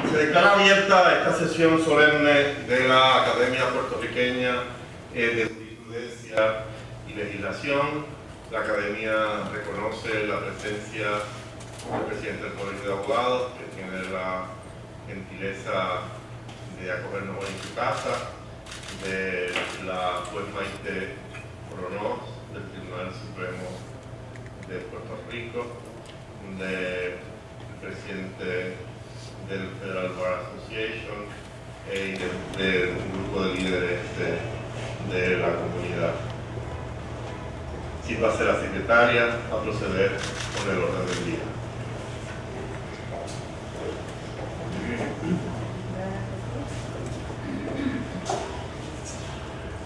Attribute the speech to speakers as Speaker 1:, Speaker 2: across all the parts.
Speaker 1: Se declara abierta esta sesión solemne de la Academia Puertorriqueña de Jurisprudencia y Legislación. La Academia reconoce la presencia del presidente del Colegio de Abogados, que tiene la gentileza de acogernos hoy en su casa, de la juez Maite Oronoz, del Tribunal Supremo de Puerto Rico, del presidente del Federal Bar Association y del grupo de líderes de la comunidad. Sírvase la secretaria a proceder con el orden del día.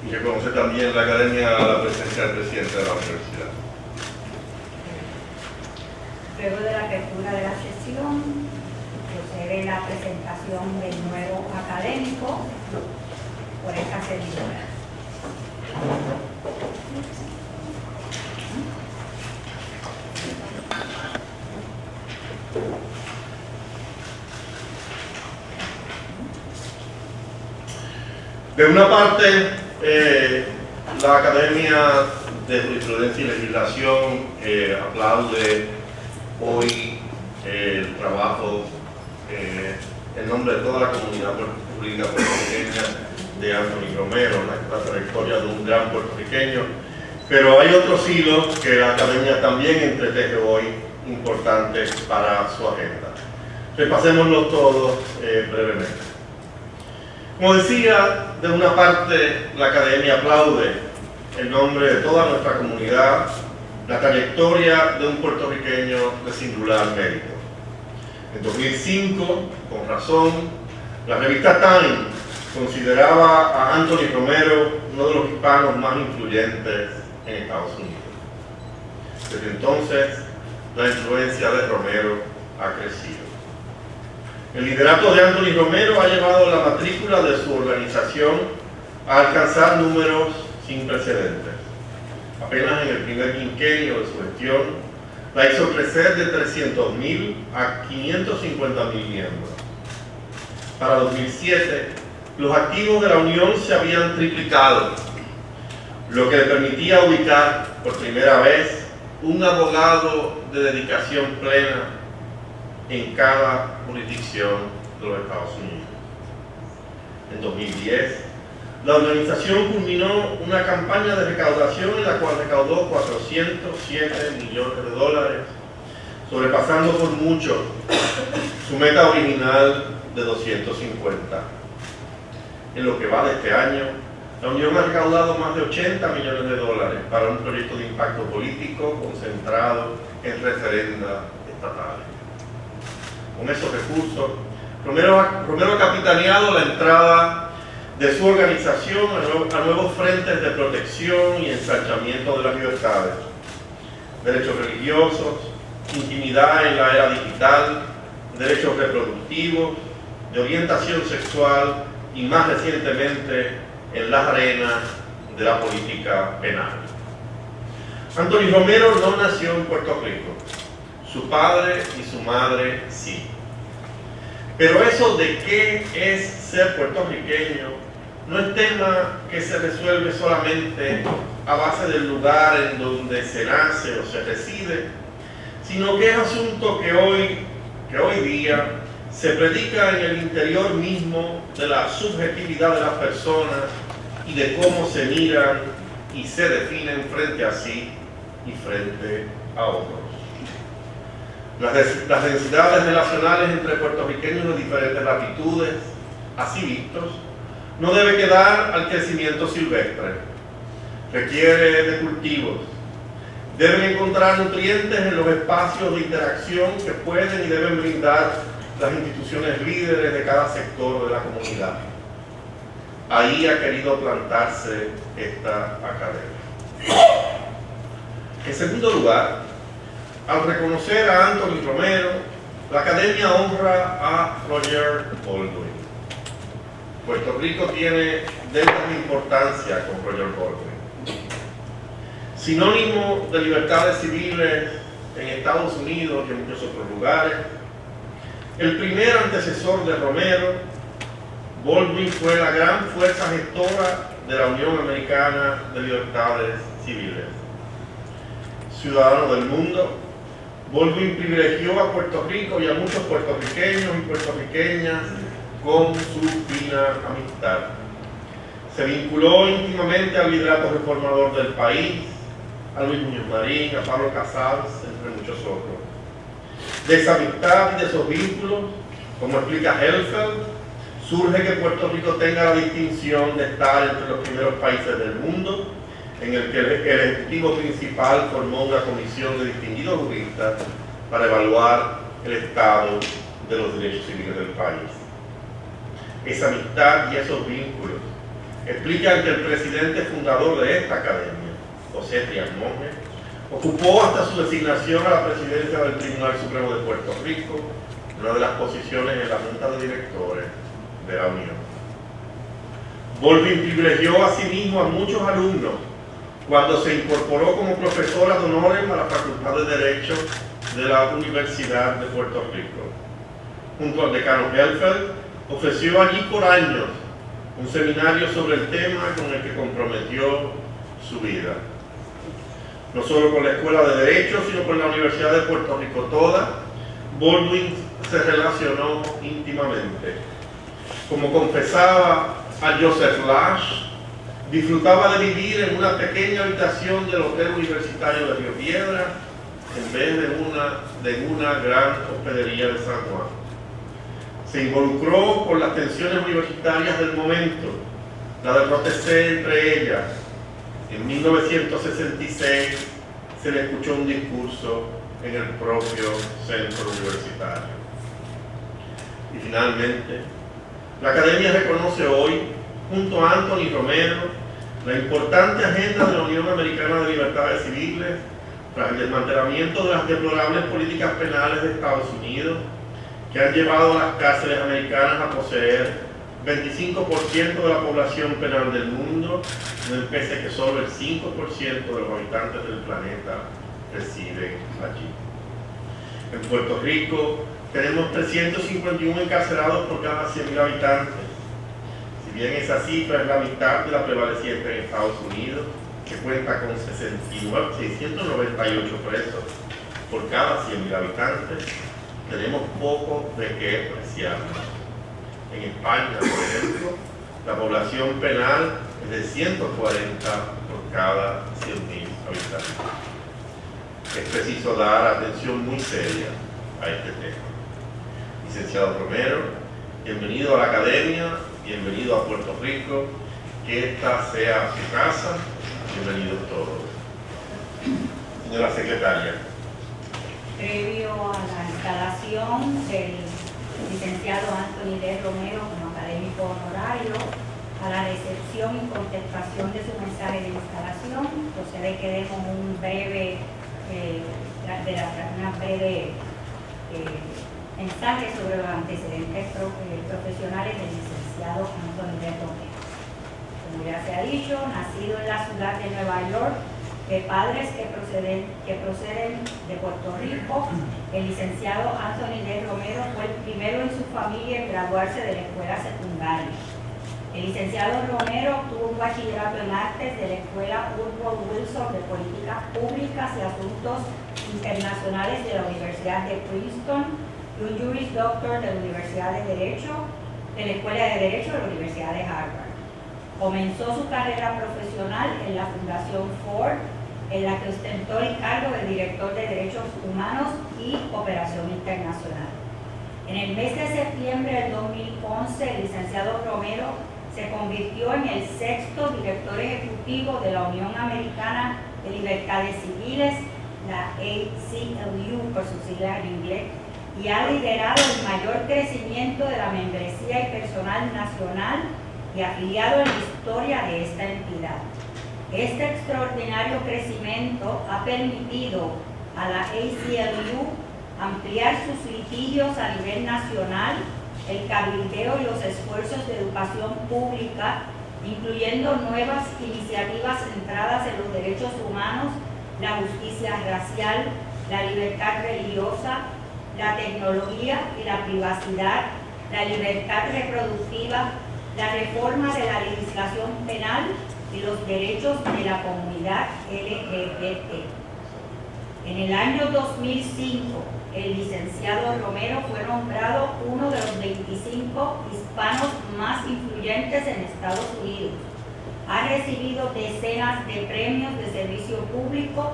Speaker 1: Y reconoce también la Academia la presencia del presidente de la universidad.
Speaker 2: Luego de la apertura de la sesión, procede la presentación del nuevo académico por esta servidora.
Speaker 1: De una parte, la Academia de Jurisprudencia y Legislación aplaude hoy el trabajo en nombre de toda la comunidad jurídica puertorriqueña de Anthony Romero, la trayectoria de un gran puertorriqueño, pero hay otros hilos que la Academia también entreteje hoy importantes para su agenda. Repasémoslos todos brevemente. Como decía, de una parte la Academia aplaude en nombre de toda nuestra comunidad la trayectoria de un puertorriqueño de singular mérito. En 2005, con razón, la revista Time consideraba a Anthony Romero uno de los hispanos más influyentes en Estados Unidos. Desde entonces, la influencia de Romero ha crecido. El liderato de Anthony Romero ha llevado la matrícula de su organización a alcanzar números sin precedentes. Apenas en el primer quinquenio de su gestión, la hizo crecer de 300.000 a 550.000 miembros. Para 2007, los activos de la Unión se habían triplicado, lo que le permitía ubicar por primera vez un abogado de dedicación plena en cada jurisdicción de los Estados Unidos. En 2010, la organización culminó una campaña de recaudación en la cual recaudó $407 millones, sobrepasando por mucho su meta original de 250. En lo que va de este año, la Unión ha recaudado más de $80 millones para un proyecto de impacto político concentrado en referendas estatales. Con esos recursos, Romero ha capitaneado la entrada de su organización a nuevos frentes de protección y ensanchamiento de las libertades, derechos religiosos, intimidad en la era digital, derechos reproductivos, de orientación sexual y más recientemente en las arenas de la política penal. Anthony Romero no nació en Puerto Rico. Su padre y su madre sí. Pero eso de qué es ser puertorriqueño no es tema que se resuelve solamente a base del lugar en donde se nace o se reside, sino que es asunto que hoy día se predica en el interior mismo de la subjetividad de las personas y de cómo se miran y se definen frente a sí y frente a otros. Las densidades relacionales entre puertorriqueños de diferentes latitudes, así vistos, no debe quedar al crecimiento silvestre. Requiere de cultivos. Deben encontrar nutrientes en los espacios de interacción que pueden y deben brindar las instituciones líderes de cada sector de la comunidad. Ahí ha querido plantarse esta academia. En segundo lugar, al reconocer a Anthony Romero, la Academia honra a Roger Baldwin. Puerto Rico tiene deudas de importancia con Roger Baldwin. Sinónimo de libertades civiles en Estados Unidos y en muchos otros lugares, El primer antecesor de Romero, Baldwin fue la gran fuerza gestora de la Unión Americana de Libertades Civiles. Ciudadano del mundo, Baldwin privilegió a Puerto Rico y a muchos puertorriqueños y puertorriqueñas con su fina amistad. Se vinculó íntimamente al liderato reformador del país, a Luis Muñoz Marín, a Pablo Casals, entre muchos otros. De esa amistad y de esos vínculos, como explica Helfeld, surge que Puerto Rico tenga la distinción de estar entre los primeros países del mundo, en el que el Ejecutivo principal formó una comisión de distinguidos juristas para evaluar el estado de los derechos civiles del país. Esa amistad y esos vínculos explican que el presidente fundador de esta academia, José Trias Monge, ocupó hasta su designación a la presidencia del Tribunal Supremo de Puerto Rico una de las posiciones en la Junta de Directores de la Unión. Baldwin privilegió asimismo a muchos alumnos cuando se incorporó como profesora de honores a la Facultad de Derecho de la Universidad de Puerto Rico. Junto al decano Helfeld, ofreció allí por años un seminario sobre el tema con el que comprometió su vida. No solo con la Escuela de Derecho, sino con la Universidad de Puerto Rico toda, Baldwin se relacionó íntimamente. Como confesaba a Joseph Lash, disfrutaba de vivir en una pequeña habitación del Hotel Universitario de Río Piedra en vez de una gran hospedería de San Juan. Se involucró con las tensiones universitarias del momento, la de protestar entre ellas. En 1966 se le escuchó un discurso en el propio centro universitario. Y finalmente, la Academia reconoce hoy, junto a Anthony Romero, la importante agenda de la Unión Americana de Libertades Civiles tras el desmantelamiento de las deplorables políticas penales de Estados Unidos, que han llevado a las cárceles americanas a poseer 25% de la población penal del mundo, pese a que solo el 5% de los habitantes del planeta residen allí. En Puerto Rico tenemos 351 encarcelados por cada 100.000 habitantes. Si bien esa cifra es la mitad de la prevaleciente en Estados Unidos, que cuenta con 698 presos por cada 100.000 habitantes, tenemos poco de qué apreciarnos. En España, por ejemplo, la población penal es de 140 por cada 100.000 habitantes. Es preciso dar atención muy seria a este tema. Licenciado Romero, bienvenido a la Academia, bienvenido a Puerto Rico, que esta sea su casa, bienvenidos todos. Señora Secretaria.
Speaker 2: Previo a la instalación del licenciado Anthony D. Romero como académico honorario, a la recepción y contestación de su mensaje de instalación, procede que demos un breve mensaje sobre los antecedentes profesionales del licenciado Anthony D. Romero. Como ya se ha dicho, nacido en la ciudad de Nueva York, de padres que proceden de Puerto Rico, el licenciado Anthony D. Romero fue el primero en su familia en graduarse de la escuela secundaria. El licenciado Romero obtuvo un bachillerato en artes de la Escuela Woodrow Wilson de Políticas Públicas y Asuntos Internacionales de la Universidad de Princeton y un Juris Doctor de la Universidad de Derecho, de la Escuela de Derecho de la Universidad de Harvard. Comenzó su carrera profesional en la Fundación Ford, en la que ostentó el cargo de Director de Derechos Humanos y Cooperación Internacional. En el mes de septiembre del 2011, el licenciado Romero se convirtió en el 6º director ejecutivo de la Unión Americana de Libertades Civiles, la ACLU por sus siglas en inglés, y ha liderado el mayor crecimiento de la membresía y personal nacional y afiliado en la historia de esta entidad. Este extraordinario crecimiento ha permitido a la ACLU ampliar sus litigios a nivel nacional, el cabildeo y los esfuerzos de educación pública, incluyendo nuevas iniciativas centradas en los derechos humanos, la justicia racial, la libertad religiosa, la tecnología y la privacidad, la libertad reproductiva, la reforma de la legislación penal y los derechos de la comunidad LGBT. En el año 2005, el licenciado Romero fue nombrado uno de los 25 hispanos más influyentes en Estados Unidos. Ha recibido decenas de premios de servicio público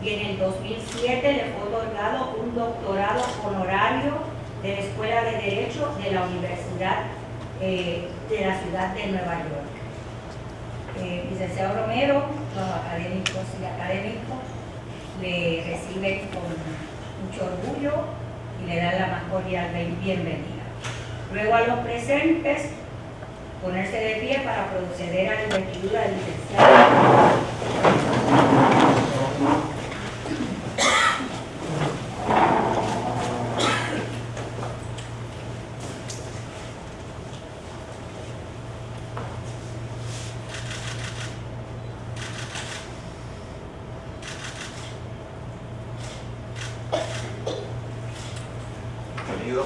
Speaker 2: y en el 2007 le fue otorgado un doctorado honorario de la Escuela de Derecho de la Universidad de la ciudad de Nueva York. Licenciado Romero, los académicos y académicos le reciben con mucho orgullo y le dan la más cordial bienvenida. Luego a los presentes, ponerse de pie para proceder a la investidura del licenciado.
Speaker 1: Bienvenido.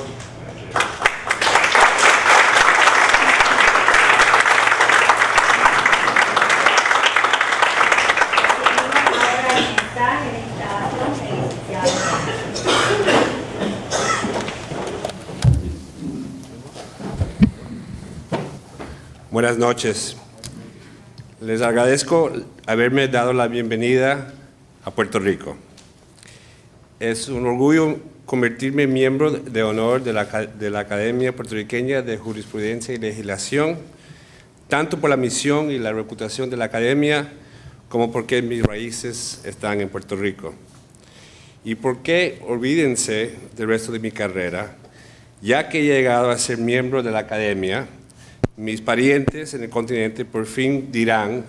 Speaker 3: Buenas noches. Les agradezco haberme dado la bienvenida a Puerto Rico. Es un orgullo convertirme en miembro de honor de la Academia Puertorriqueña de Jurisprudencia y Legislación, tanto por la misión y la reputación de la Academia, como porque mis raíces están en Puerto Rico. Y porque, olvídense del resto de mi carrera, ya que he llegado a ser miembro de la Academia, mis parientes en el continente por fin dirán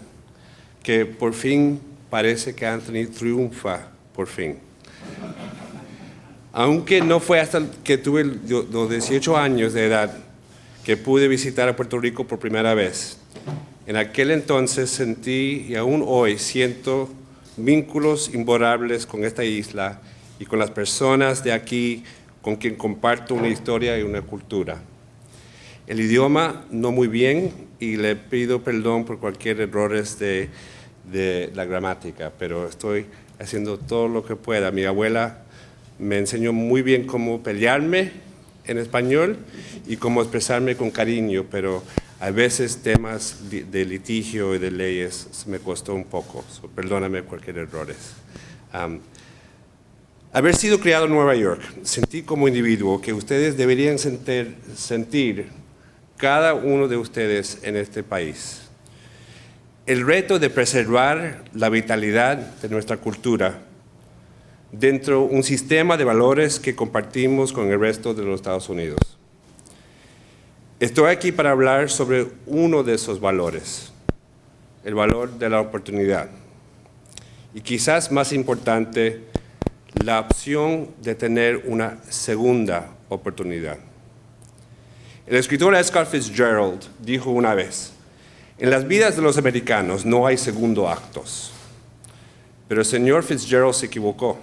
Speaker 3: que por fin parece que Anthony triunfa, por fin. Aunque no fue hasta que tuve los 18 años de edad que pude visitar a Puerto Rico por primera vez. En aquel entonces sentí y aún hoy siento vínculos imborrables con esta isla y con las personas de aquí con quien comparto una historia y una cultura. El idioma no muy bien y le pido perdón por cualquier errores de la gramática, pero estoy haciendo todo lo que pueda. Mi abuela me enseñó muy bien cómo pelearme en español y cómo expresarme con cariño, pero a veces temas de litigio y de leyes me costó un poco, perdóname cualquier errores. Haber sido criado en Nueva York, sentí como individuo que ustedes deberían sentir cada uno de ustedes en este país. El reto de preservar la vitalidad de nuestra cultura dentro de un sistema de valores que compartimos con el resto de los Estados Unidos. Estoy aquí para hablar sobre uno de esos valores, el valor de la oportunidad. Y quizás más importante, la opción de tener una segunda oportunidad. El escritor Oscar Fitzgerald dijo una vez, en las vidas de los americanos no hay segundo actos. Pero el señor Fitzgerald se equivocó.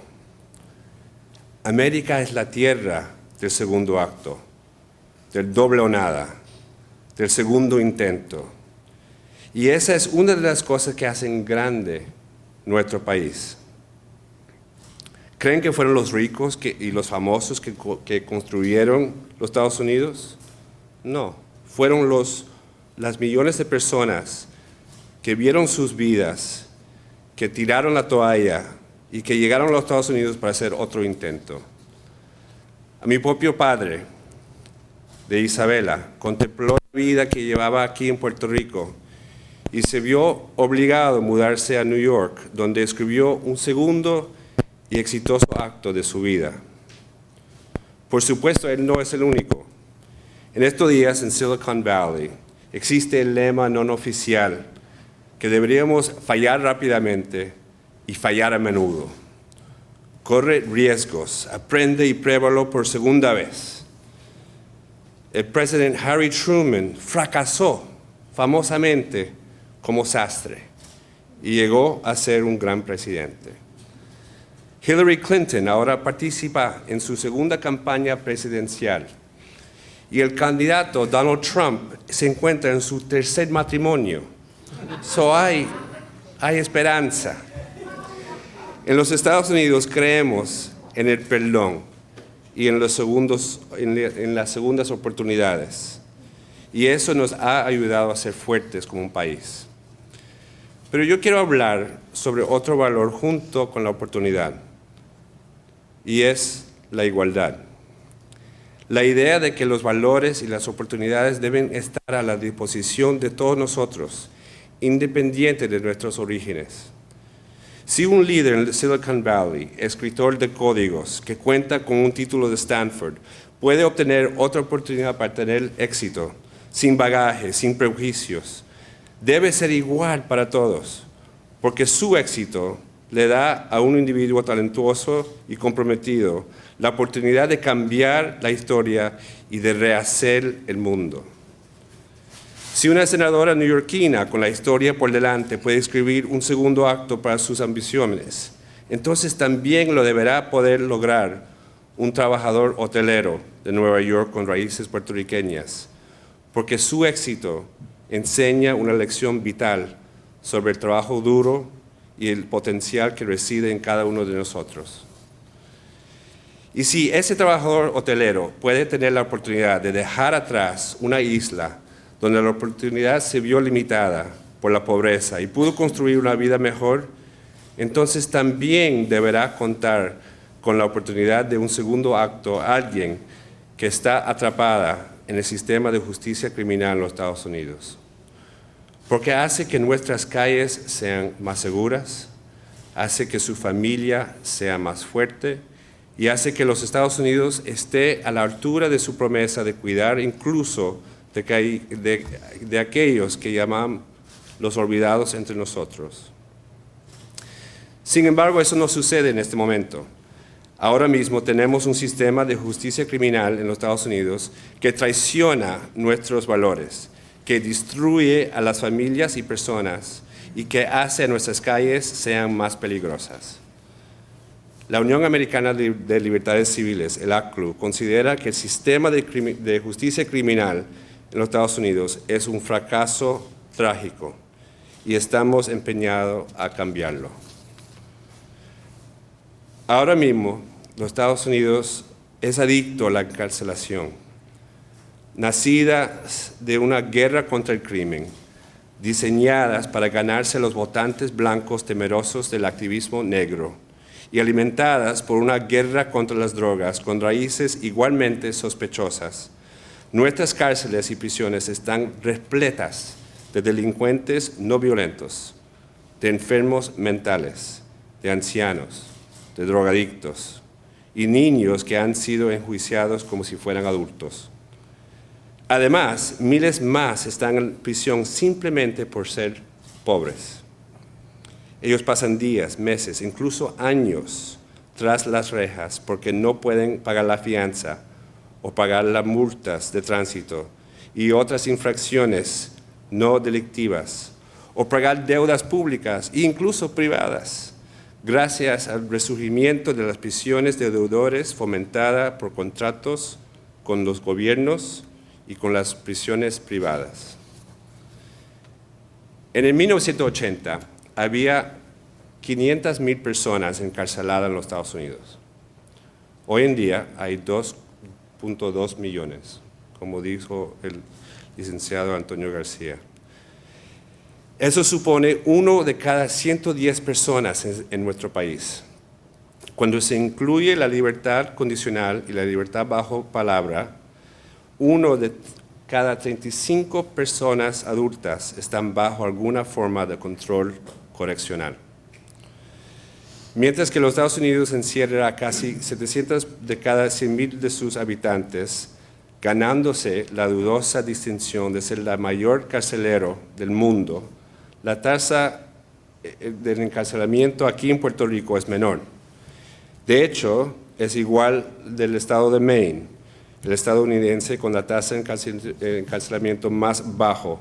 Speaker 3: América es la tierra del segundo acto, del doble o nada, del segundo intento. Y esa es una de las cosas que hacen grande nuestro país. ¿Creen que fueron los ricos y los famosos que construyeron los Estados Unidos? No, fueron las millones de personas que vieron sus vidas, que tiraron la toalla y que llegaron a los Estados Unidos para hacer otro intento. A mi propio padre, de Isabela, contempló la vida que llevaba aquí en Puerto Rico y se vio obligado a mudarse a New York, donde escribió un segundo y exitoso acto de su vida. Por supuesto, él no es el único. En estos días, en Silicon Valley, existe el lema no oficial que deberíamos fallar rápidamente y fallar a menudo. Corre riesgos, aprende y pruébalo por segunda vez. El presidente Harry Truman fracasó famosamente como sastre y llegó a ser un gran presidente. Hillary Clinton ahora participa en su segunda campaña presidencial. Y el candidato Donald Trump se encuentra en su tercer matrimonio. So hay esperanza. En los Estados Unidos creemos en el perdón y en las segundas oportunidades. Y eso nos ha ayudado a ser fuertes como un país. Pero yo quiero hablar sobre otro valor junto con la oportunidad, y es la igualdad. La idea de que los valores y las oportunidades deben estar a la disposición de todos nosotros, independiente de nuestros orígenes. Si un líder en Silicon Valley, escritor de códigos, que cuenta con un título de Stanford, puede obtener otra oportunidad para tener éxito, sin bagaje, sin prejuicios, debe ser igual para todos, porque su éxito le da a un individuo talentoso y comprometido la oportunidad de cambiar la historia y de rehacer el mundo. Si una senadora neoyorquina con la historia por delante puede escribir un segundo acto para sus ambiciones, entonces también lo deberá poder lograr un trabajador hotelero de Nueva York con raíces puertorriqueñas, porque su éxito enseña una lección vital sobre el trabajo duro y el potencial que reside en cada uno de nosotros. Y si ese trabajador hotelero puede tener la oportunidad de dejar atrás una isla donde la oportunidad se vio limitada por la pobreza y pudo construir una vida mejor, entonces también deberá contar con la oportunidad de un segundo acto a alguien que está atrapada en el sistema de justicia criminal en los Estados Unidos. Porque hace que nuestras calles sean más seguras, hace que su familia sea más fuerte y hace que los Estados Unidos esté a la altura de su promesa de cuidar incluso de aquellos que llaman los olvidados entre nosotros. Sin embargo, eso no sucede en este momento. Ahora mismo tenemos un sistema de justicia criminal en los Estados Unidos que traiciona nuestros valores, que destruye a las familias y personas y que hace a nuestras calles sean más peligrosas. La Unión Americana de Libertades Civiles, el ACLU, considera que el sistema de justicia criminal en los Estados Unidos es un fracaso trágico y estamos empeñados a cambiarlo. Ahora mismo, los Estados Unidos es adicto a la encarcelación, nacidas de una guerra contra el crimen, diseñadas para ganarse a los votantes blancos temerosos del activismo negro y alimentadas por una guerra contra las drogas con raíces igualmente sospechosas. Nuestras cárceles y prisiones están repletas de delincuentes no violentos, de enfermos mentales, de ancianos, de drogadictos y niños que han sido enjuiciados como si fueran adultos. Además, miles más están en prisión simplemente por ser pobres. Ellos pasan días, meses, incluso años tras las rejas porque no pueden pagar la fianza o pagar las multas de tránsito y otras infracciones no delictivas, o pagar deudas públicas e incluso privadas, gracias al resurgimiento de las prisiones de deudores fomentada por contratos con los gobiernos y con las prisiones privadas. En el 1980 había 500,000 personas encarceladas en los Estados Unidos. Hoy en día hay 2.2 millones, como dijo el licenciado Antonio García. Eso supone 1 de cada 110 personas en nuestro país. Cuando se incluye la libertad condicional y la libertad bajo palabra, 1 de cada 35 personas adultas están bajo alguna forma de control correccional. Mientras que los Estados Unidos encierra a casi 700 de cada 100,000 de sus habitantes, ganándose la dudosa distinción de ser la mayor carcelero del mundo, la tasa del encarcelamiento aquí en Puerto Rico es menor. De hecho, es igual del estado de Maine, el estadounidense con la tasa de encarcelamiento más bajo,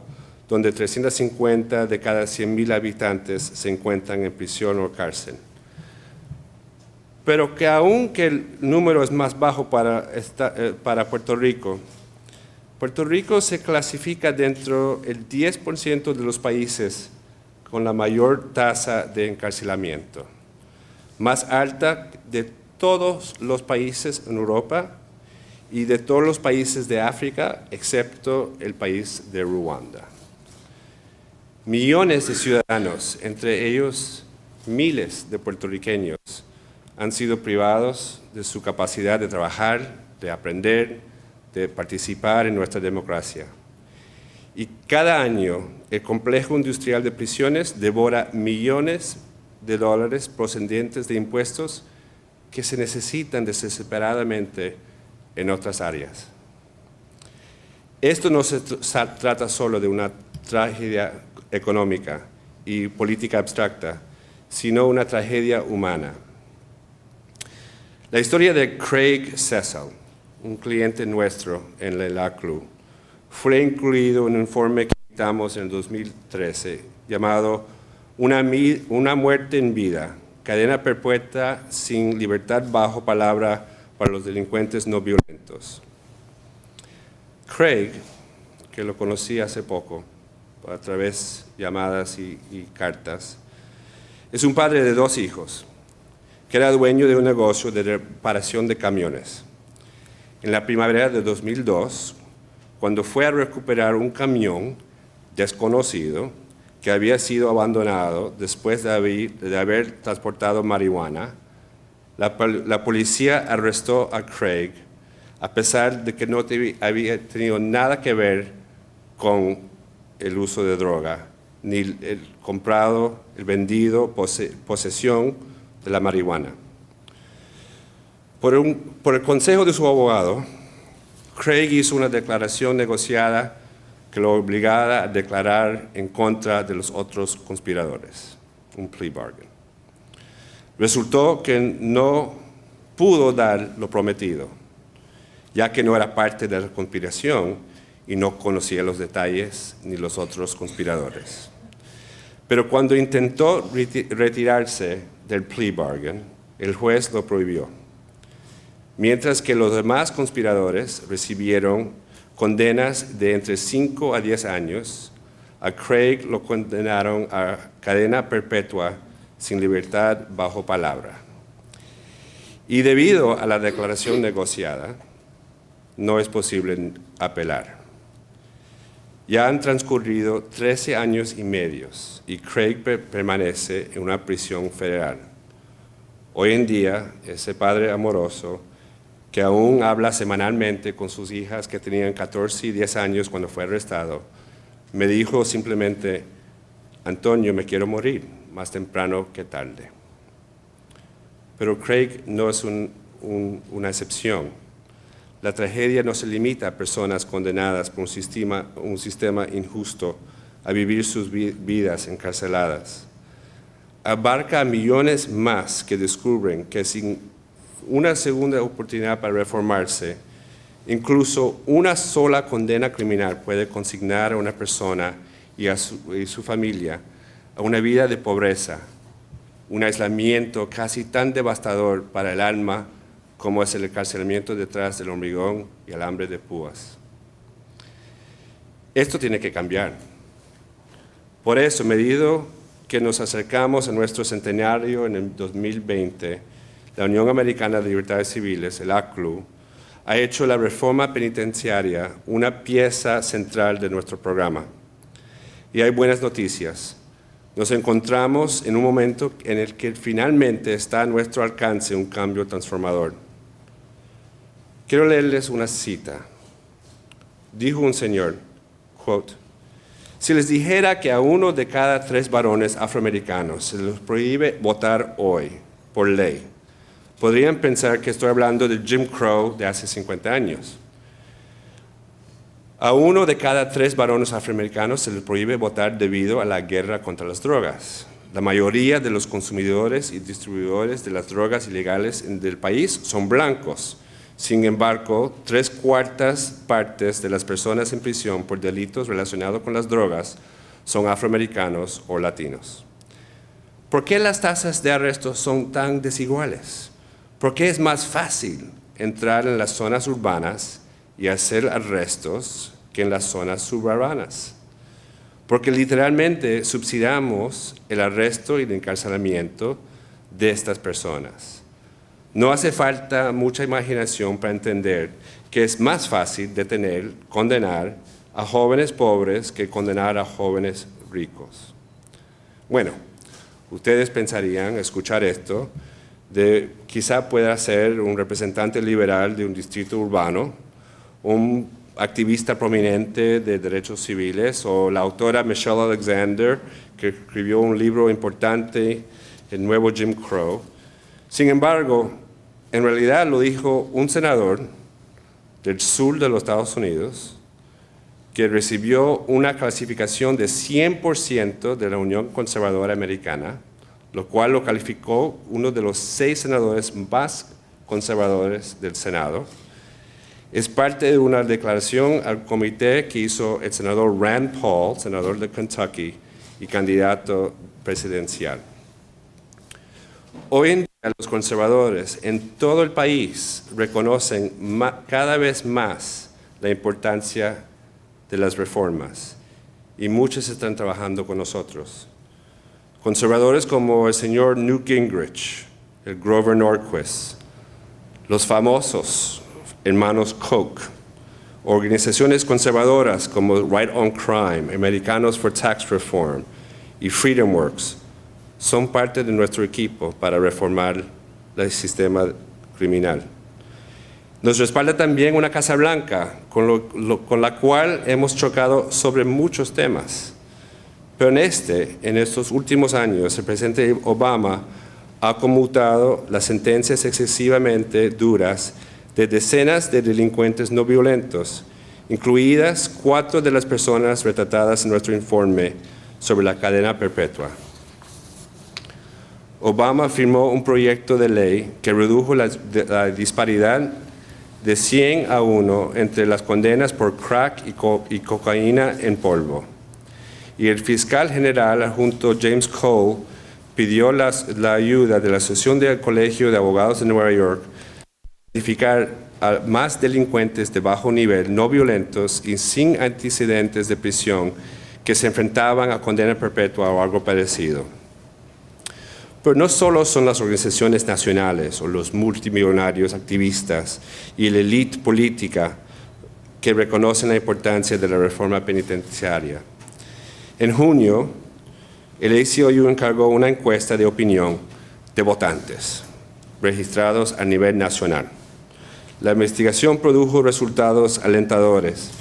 Speaker 3: donde 350 de cada 100,000 habitantes se encuentran en prisión o cárcel. pero que aunque el número es más bajo para Puerto Rico se clasifica dentro del 10% de los países con la mayor tasa de encarcelamiento, más alta de todos los países en Europa y de todos los países de África, excepto el país de Ruanda. Millones de ciudadanos, entre ellos miles de puertorriqueños, han sido privados de su capacidad de trabajar, de aprender, de participar en nuestra democracia. Y cada año el complejo industrial de prisiones devora millones de dólares procedentes de impuestos que se necesitan desesperadamente en otras áreas. Esto no se trata solo de una tragedia económica y política abstracta, sino una tragedia humana. La historia de Craig Cecil, un cliente nuestro en el ACLU, fue incluido en un informe que editamos en el 2013 llamado Una muerte en vida, cadena perpetua sin libertad bajo palabra para los delincuentes no violentos. Craig, que lo conocí hace poco, a través de llamadas y cartas, es un padre de 2 hijos, que era dueño de un negocio de reparación de camiones. En la primavera de 2002, cuando fue a recuperar un camión desconocido que había sido abandonado después de haber transportado marihuana, la policía arrestó a Craig, a pesar de que no había tenido nada que ver con el uso de droga, ni el comprado, el vendido, posesión de la marihuana. Por el consejo de su abogado, Craig hizo una declaración negociada que lo obligaba a declarar en contra de los otros conspiradores, un plea bargain. Resultó que no pudo dar lo prometido, ya que no era parte de la conspiración y no conocía los detalles ni los otros conspiradores. Pero cuando intentó retirarse del plea bargain, el juez lo prohibió. Mientras que los demás conspiradores recibieron condenas de entre 5 a 10 años, a Craig lo condenaron a cadena perpetua sin libertad bajo palabra. Y debido a la declaración negociada, no es posible apelar. Ya han transcurrido 13 años y medio y Craig permanece en una prisión federal. Hoy en día, ese padre amoroso que aún habla semanalmente con sus hijas que tenían 14 y 10 años cuando fue arrestado, me dijo simplemente: Antonio, me quiero morir, más temprano que tarde. Pero Craig no es una excepción. La tragedia no se limita a personas condenadas por un sistema injusto a vivir sus vidas encarceladas. Abarca a millones más que descubren que sin una segunda oportunidad para reformarse, incluso una sola condena criminal puede consignar a una persona y su familia a una vida de pobreza, un aislamiento casi tan devastador para el alma como es el encarcelamiento detrás del hormigón y el hambre de púas. Esto tiene que cambiar. Por eso, a medida que nos acercamos a nuestro centenario en el 2020, la Unión Americana de Libertades Civiles, el ACLU, ha hecho la reforma penitenciaria una pieza central de nuestro programa. Y hay buenas noticias. Nos encontramos en un momento en el que finalmente está a nuestro alcance un cambio transformador. Quiero leerles una cita. Dijo un señor, quote, si les dijera que a 1 de cada 3 varones afroamericanos se les prohíbe votar hoy, por ley, podrían pensar que estoy hablando del Jim Crow de hace 50 años. A 1 de cada 3 varones afroamericanos se les prohíbe votar debido a la guerra contra las drogas. La mayoría de los consumidores y distribuidores de las drogas ilegales del país son blancos. Sin embargo, 3/4 partes de las personas en prisión por delitos relacionados con las drogas son afroamericanos o latinos. ¿Por qué las tasas de arresto son tan desiguales? Porque es más fácil entrar en las zonas urbanas y hacer arrestos que en las zonas suburbanas. Porque literalmente subsidiamos el arresto y el encarcelamiento de estas personas. No hace falta mucha imaginación para entender que es más fácil detener, condenar a jóvenes pobres que condenar a jóvenes ricos. Bueno, ustedes pensarían, escuchar esto, quizá pueda ser un representante liberal de un distrito urbano, un activista prominente de derechos civiles, o la autora Michelle Alexander, que escribió un libro importante, El nuevo Jim Crow. Sin embargo, en realidad lo dijo un senador del sur de los Estados Unidos, que recibió una clasificación de 100% de la Unión Conservadora Americana, lo cual lo calificó uno de los 6 senadores más conservadores del Senado. Es parte de una declaración al comité que hizo el senador Rand Paul, senador de Kentucky y candidato presidencial. Hoy en día los conservadores en todo el país reconocen cada vez más la importancia de las reformas y muchos están trabajando con nosotros. Conservadores como el señor Newt Gingrich, el Grover Norquist, los famosos hermanos Koch, organizaciones conservadoras como Right on Crime, Americanos for Tax Reform y Freedom Works son parte de nuestro equipo para reformar el sistema criminal. Nos respalda también una Casa Blanca, con la cual hemos chocado sobre muchos temas. Pero en estos últimos años, el presidente Obama ha conmutado las sentencias excesivamente duras de decenas de delincuentes no violentos, incluidas 4 de las personas retratadas en nuestro informe sobre la cadena perpetua. Obama firmó un proyecto de ley que redujo la disparidad de 100 a 1 entre las condenas por crack y cocaína en polvo. Y el fiscal general adjunto James Cole pidió la ayuda de la Asociación del Colegio de Abogados de Nueva York para identificar a más delincuentes de bajo nivel, no violentos y sin antecedentes de prisión que se enfrentaban a condena perpetua o algo parecido. Pero no solo son las organizaciones nacionales o los multimillonarios activistas y la élite política que reconocen la importancia de la reforma penitenciaria. En junio, el ACLU encargó una encuesta de opinión de votantes registrados a nivel nacional. La investigación produjo resultados alentadores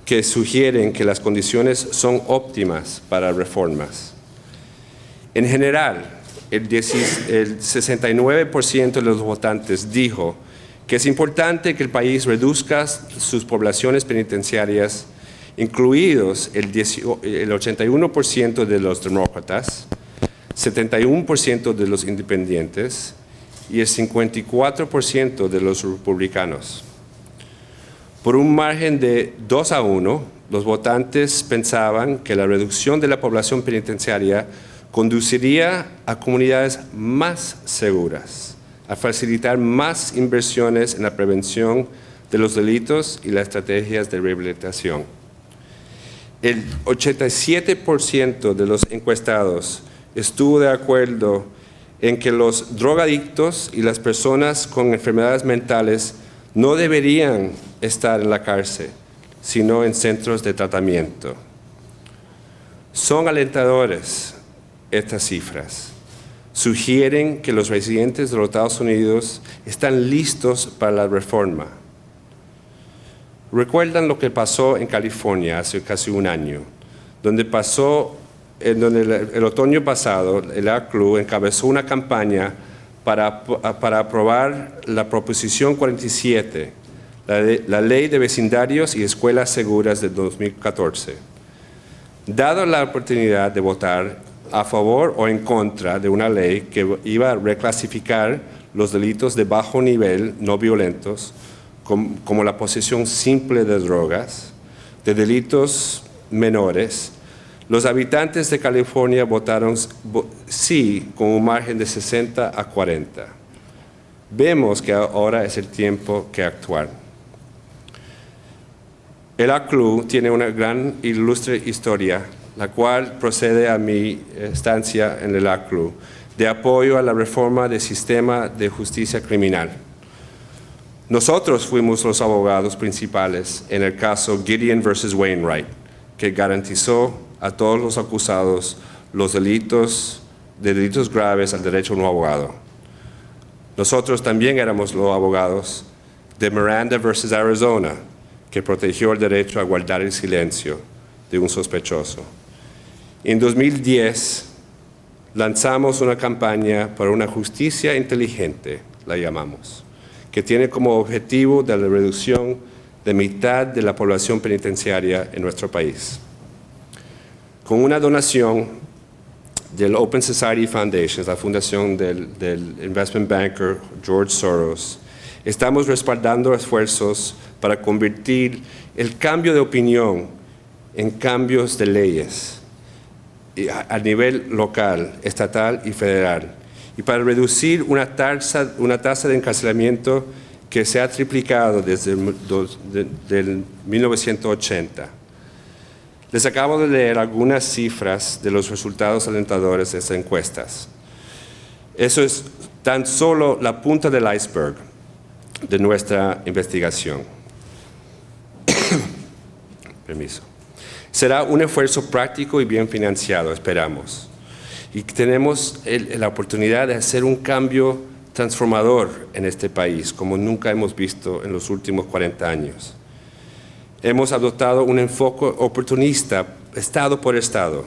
Speaker 3: que sugieren que las condiciones son óptimas para reformas. En general, el 69% de los votantes dijo que es importante que el país reduzca sus poblaciones penitenciarias, incluidos el 81% de los demócratas, 71% de los independientes y el 54% de los republicanos. Por un margen de 2-1, los votantes pensaban que la reducción de la población penitenciaria conduciría a comunidades más seguras, a facilitar más inversiones en la prevención de los delitos y las estrategias de rehabilitación. El 87% de los encuestados estuvo de acuerdo en que los drogadictos y las personas con enfermedades mentales no deberían estar en la cárcel, sino en centros de tratamiento. Son alentadores estas cifras. Sugieren que los residentes de los Estados Unidos están listos para la reforma. ¿Recuerdan lo que pasó en California hace casi un año? Donde el otoño pasado, el ACLU encabezó una campaña para aprobar la Proposición 47, la Ley de Vecindarios y Escuelas Seguras de 2014. Dado la oportunidad de votar a favor o en contra de una ley que iba a reclasificar los delitos de bajo nivel no violentos, como la posesión simple de drogas, de delitos menores, los habitantes de California votaron sí con un margen de 60 a 40. vemos que ahora es el tiempo que actuar. El ACLU tiene una gran e ilustre historia, la cual procede a mi estancia en el ACLU, de apoyo a la reforma del sistema de justicia criminal. Nosotros fuimos los abogados principales en el caso Gideon versus Wainwright, que garantizó a todos los acusados los delitos graves al derecho a un abogado. Nosotros también éramos los abogados de Miranda versus Arizona, que protegió el derecho a guardar el silencio de un sospechoso. En 2010 lanzamos una campaña para una justicia inteligente, la llamamos, que tiene como objetivo de la reducción de mitad de la población penitenciaria en nuestro país. Con una donación del Open Society Foundation, la fundación del investment banker George Soros, estamos respaldando esfuerzos para convertir el cambio de opinión en cambios de leyes a nivel local, estatal y federal, y para reducir una tasa de encarcelamiento que se ha triplicado desde 1980. Les acabo de leer algunas cifras de los resultados alentadores de estas encuestas. Eso es tan solo la punta del iceberg de nuestra investigación. Permiso. Será un esfuerzo práctico y bien financiado, esperamos. Y tenemos la oportunidad de hacer un cambio transformador en este país, como nunca hemos visto en los últimos 40 años. Hemos adoptado un enfoque oportunista, estado por estado,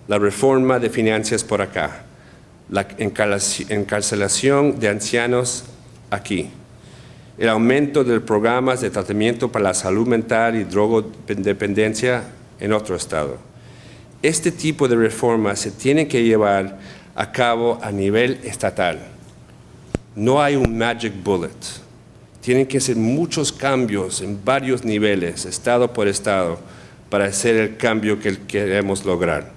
Speaker 3: la reforma de finanzas por acá, la encarcelación de ancianos aquí, el aumento de programas de tratamiento para la salud mental y drogodependencia en otro estado. Este tipo de reformas se tienen que llevar a cabo a nivel estatal. No hay un magic bullet. Tienen que ser muchos cambios en varios niveles, estado por estado, para hacer el cambio que queremos lograr.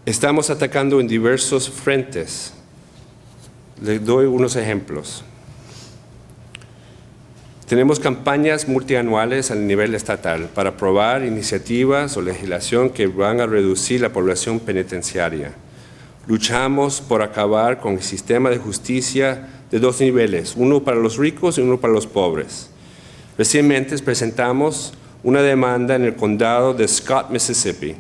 Speaker 3: Estamos atacando en diversos frentes. Les doy unos ejemplos. Tenemos campañas multianuales a nivel estatal para aprobar iniciativas o legislación que van a reducir la población penitenciaria. Luchamos por acabar con el sistema de justicia de dos niveles, uno para los ricos y uno para los pobres. Recientemente presentamos una demanda en el condado de Scott, Mississippi,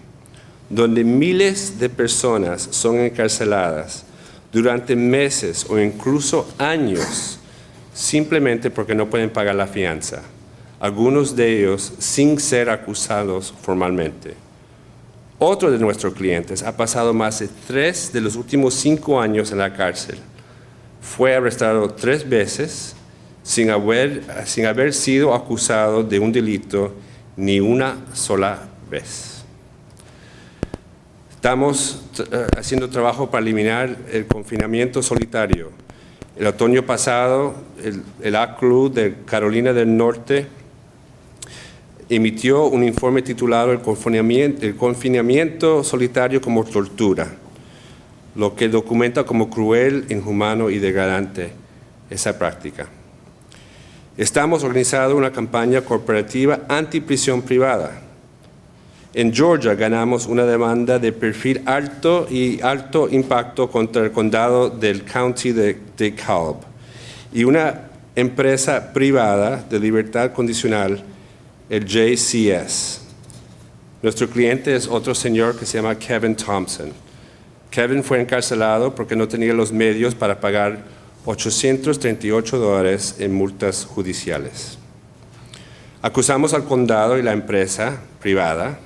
Speaker 3: donde miles de personas son encarceladas durante meses o incluso años, simplemente porque no pueden pagar la fianza, algunos de ellos sin ser acusados formalmente. Otro de nuestros clientes ha pasado más de 3 de los últimos 5 años en la cárcel. Fue arrestado 3 veces sin haber sido acusado de un delito ni una sola vez. Estamos haciendo trabajo para eliminar el confinamiento solitario. El otoño pasado, el ACLU de Carolina del Norte emitió un informe titulado El confinamiento solitario como tortura, lo que documenta como cruel, inhumano y degradante esa práctica. Estamos organizando una campaña corporativa antiprisión privada. En Georgia ganamos una demanda de perfil alto y alto impacto contra el condado del County de DeKalb y una empresa privada de libertad condicional, el JCS. Nuestro cliente es otro señor que se llama Kevin Thompson. Kevin fue encarcelado porque no tenía los medios para pagar $838 en multas judiciales. Acusamos al condado y la empresa privada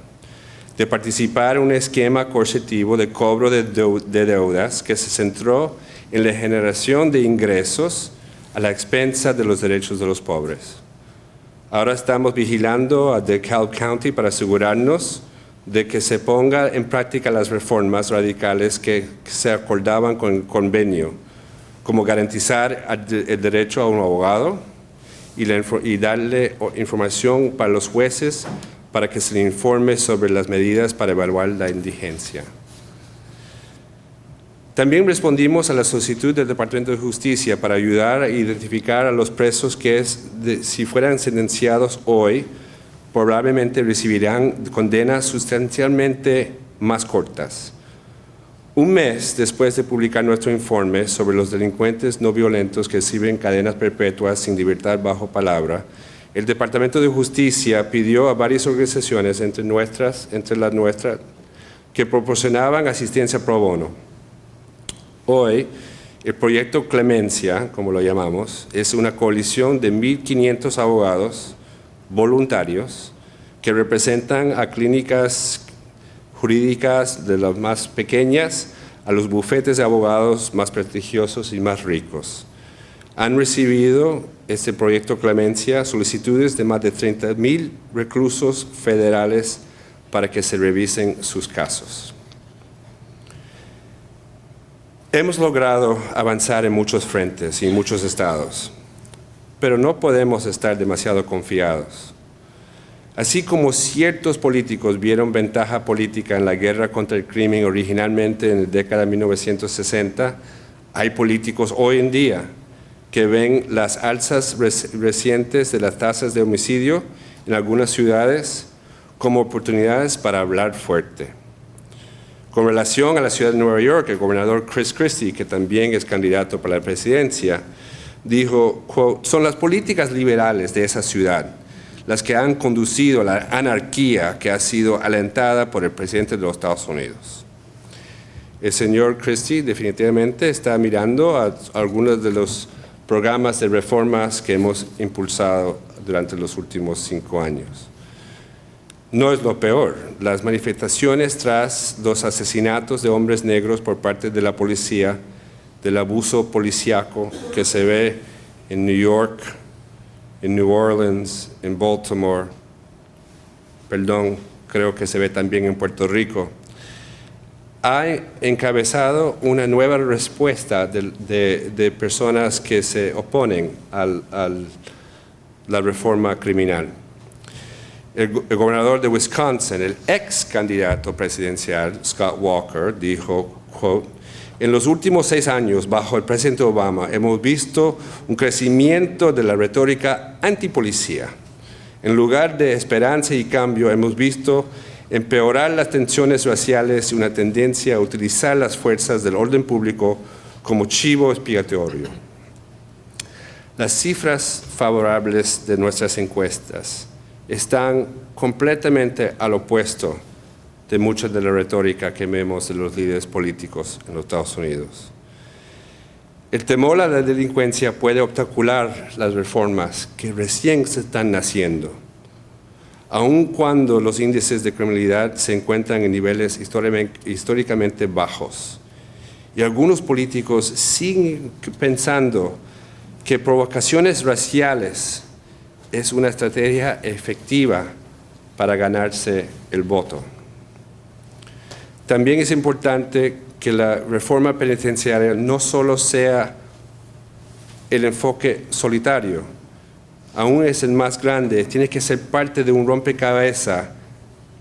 Speaker 3: de participar en un esquema coercitivo de cobro de deudas que se centró en la generación de ingresos a la expensa de los derechos de los pobres. Ahora estamos vigilando a DeKalb County para asegurarnos de que se ponga en práctica las reformas radicales que se acordaban con el convenio, como garantizar el derecho a un abogado y darle información para los jueces para que se le informe sobre las medidas para evaluar la indigencia. También respondimos a la solicitud del Departamento de Justicia para ayudar a identificar a los presos que, si fueran sentenciados hoy, probablemente recibirán condenas sustancialmente más cortas. Un mes después de publicar nuestro informe sobre los delincuentes no violentos que reciben cadenas perpetuas sin libertad bajo palabra, el Departamento de Justicia pidió a varias organizaciones, entre las nuestras, que proporcionaban asistencia pro bono. Hoy, el proyecto Clemencia, como lo llamamos, es una coalición de 1.500 abogados voluntarios que representan a clínicas jurídicas de las más pequeñas a los bufetes de abogados más prestigiosos y más ricos. Han recibido este proyecto Clemencia solicitudes de más de 30,000 reclusos federales para que se revisen sus casos. Hemos logrado avanzar en muchos frentes y en muchos estados, pero no podemos estar demasiado confiados. Así como ciertos políticos vieron ventaja política en la guerra contra el crimen originalmente en la década de 1960, hay políticos hoy en día que ven las alzas recientes de las tasas de homicidio en algunas ciudades como oportunidades para hablar fuerte. Con relación a la ciudad de Nueva York, el gobernador Chris Christie, que también es candidato para la presidencia, dijo, quote, son las políticas liberales de esa ciudad las que han conducido a la anarquía que ha sido alentada por el presidente de los Estados Unidos. El señor Christie definitivamente está mirando a algunos de los programas de reformas que hemos impulsado durante los últimos 5 años. No es lo peor. Las manifestaciones tras los asesinatos de hombres negros por parte de la policía, del abuso policíaco que se ve en New York, en New Orleans, en Baltimore, creo que se ve también en Puerto Rico, ha encabezado una nueva respuesta de personas que se oponen a la reforma criminal. El gobernador de Wisconsin, el ex candidato presidencial, Scott Walker, dijo, quote, en los últimos 6 años, bajo el presidente Obama, hemos visto un crecimiento de la retórica antipolicía. En lugar de esperanza y cambio, hemos visto empeorar las tensiones raciales y una tendencia a utilizar las fuerzas del orden público como chivo expiatorio. Las cifras favorables de nuestras encuestas están completamente al opuesto de mucha de la retórica que vemos de los líderes políticos en los Estados Unidos. El temor a la delincuencia puede obstacular las reformas que recién se están naciendo, aun cuando los índices de criminalidad se encuentran en niveles históricamente bajos. Y algunos políticos siguen pensando que provocaciones raciales es una estrategia efectiva para ganarse el voto. También es importante que la reforma penitenciaria no solo sea el enfoque solitario, aún es el más grande, tiene que ser parte de un rompecabezas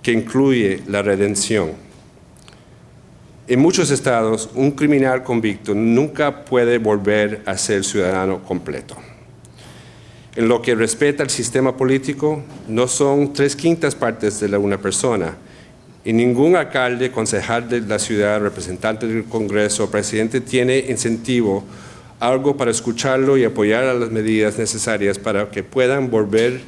Speaker 3: que incluye la redención. En muchos estados, un criminal convicto nunca puede volver a ser ciudadano completo. En lo que respecta al sistema político, no son 3/5 partes de una persona, y ningún alcalde, concejal de la ciudad, representante del Congreso o presidente tiene incentivo algo para escucharlo y apoyar a las medidas necesarias para que puedan volver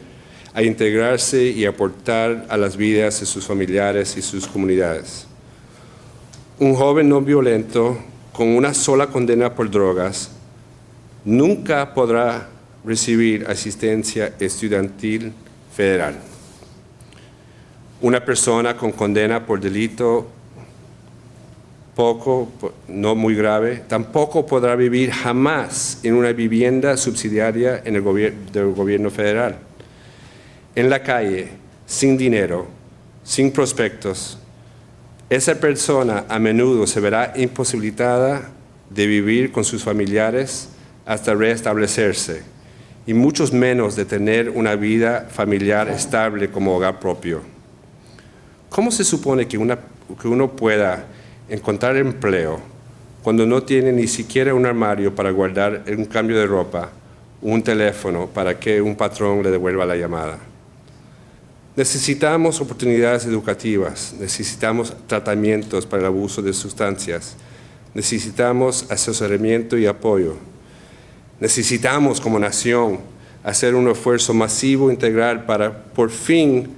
Speaker 3: a integrarse y aportar a las vidas de sus familiares y sus comunidades. Un joven no violento con una sola condena por drogas nunca podrá recibir asistencia estudiantil federal. Una persona con condena por delito no muy grave, tampoco podrá vivir jamás en una vivienda subsidiaria del gobierno federal. En la calle, sin dinero, sin prospectos, esa persona a menudo se verá imposibilitada de vivir con sus familiares hasta restablecerse, y muchos menos de tener una vida familiar estable como hogar propio. ¿Cómo se supone que uno pueda encontrar empleo, cuando no tienen ni siquiera un armario para guardar un cambio de ropa, un teléfono para que un patrón le devuelva la llamada. Necesitamos oportunidades educativas, necesitamos tratamientos para el abuso de sustancias, necesitamos asesoramiento y apoyo. Necesitamos como nación hacer un esfuerzo masivo integral para por fin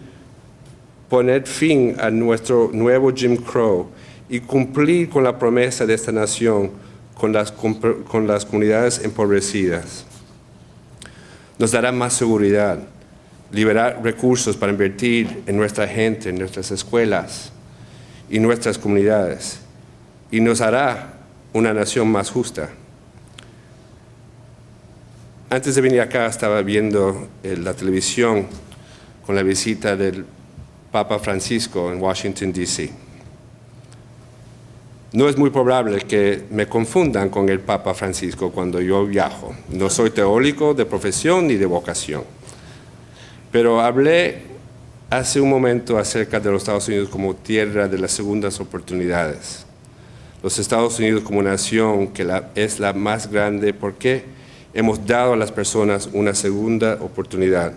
Speaker 3: poner fin a nuestro nuevo Jim Crow y cumplir con la promesa de esta nación con las comunidades empobrecidas. Nos dará más seguridad, liberar recursos para invertir en nuestra gente, en nuestras escuelas y nuestras comunidades, y nos hará una nación más justa. Antes de venir acá estaba viendo la televisión con la visita del Papa Francisco en Washington, D.C. No es muy probable que me confundan con el Papa Francisco cuando yo viajo. No soy teólogo de profesión ni de vocación. Pero hablé hace un momento acerca de los Estados Unidos como tierra de las segundas oportunidades. Los Estados Unidos como nación que es la más grande porque hemos dado a las personas una segunda oportunidad.